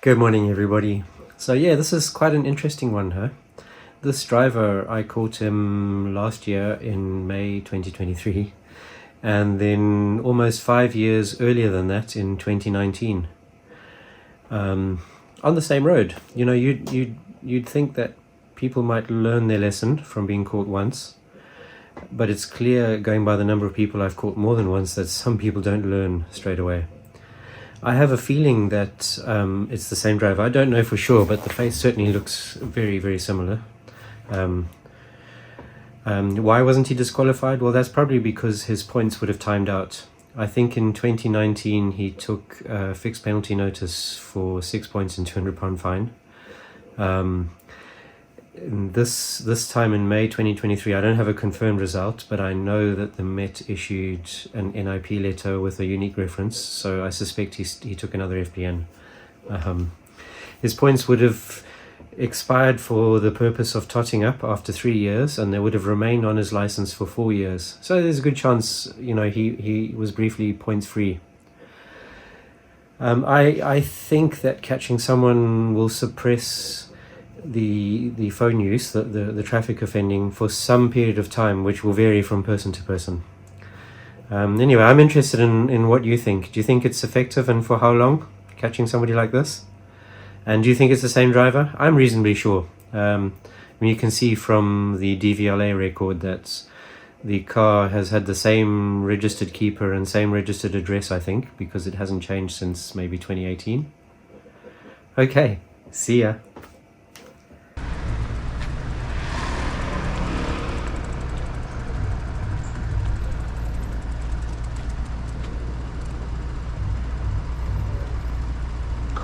Good morning, everybody. So yeah, this is quite an interesting one, huh? This driver, I caught him last year in May 2023, and then almost 5 years earlier than that in 2019, on the same road. You know, you'd think that people might learn their lesson from being caught once, but it's clear, going by the number of people I've caught more than once, that some people don't learn straight away. I have a feeling that it's the same driver. I don't know for sure, but the face certainly looks very, very similar. Why wasn't he disqualified? Well, that's probably because his points would have timed out. I think in 2019 he took a fixed penalty notice for 6 points and £200 fine. This time in May 2023, I don't have a confirmed result, but I know that the Met issued an NIP letter with a unique reference, so I suspect he took another FPN. His points would have expired for the purpose of totting up after 3 years, and they would have remained on his license for 4 years. So there's a good chance, you know, he was briefly points free. I think that catching someone will suppress the phone use, the traffic offending, for some period of time, which will vary from person to person. Anyway, I'm interested in what you think. Do you think it's effective, and for how long, catching somebody like this? And do you think it's the same driver? I'm reasonably sure. You can see from the DVLA record that the car has had the same registered keeper and same registered address, I think, because it hasn't changed since maybe 2018. Okay, see ya.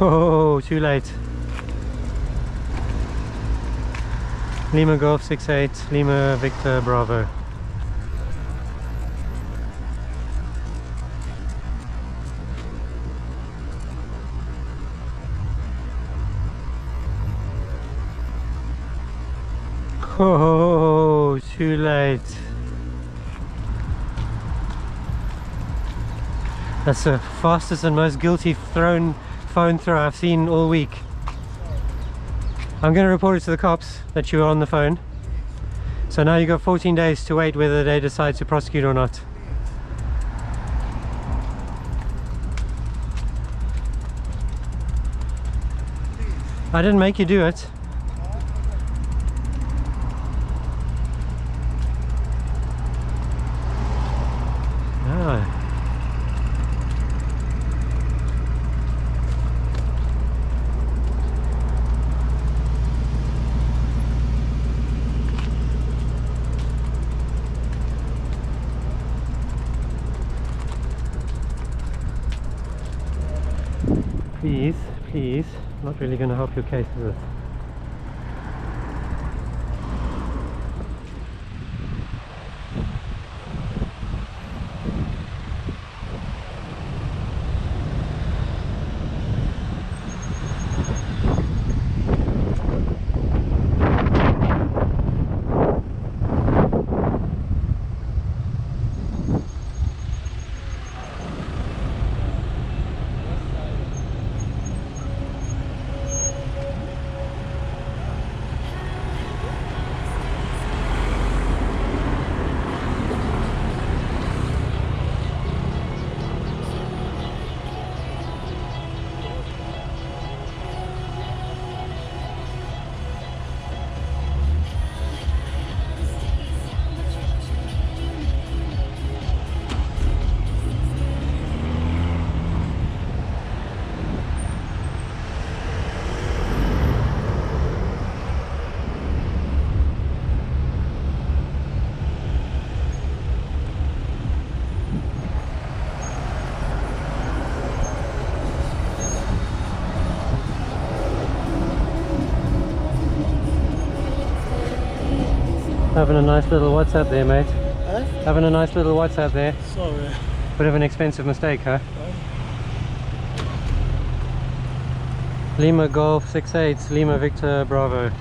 Oh, too late. Lima Golf 68, Lima Victor Bravo. Oh, too late. That's the fastest and most guilty phone throw I've seen all week. I'm going to report it to the cops that you were on the phone. So now you've got 14 days to wait whether they decide to prosecute or not. I didn't make you do it. Ah. Please, not really going to help your case, is it? Having a nice little WhatsApp there, mate. Eh? Having a nice little WhatsApp there. Sorry. Bit of an expensive mistake, huh? Lima Golf 68, Lima Victor Bravo.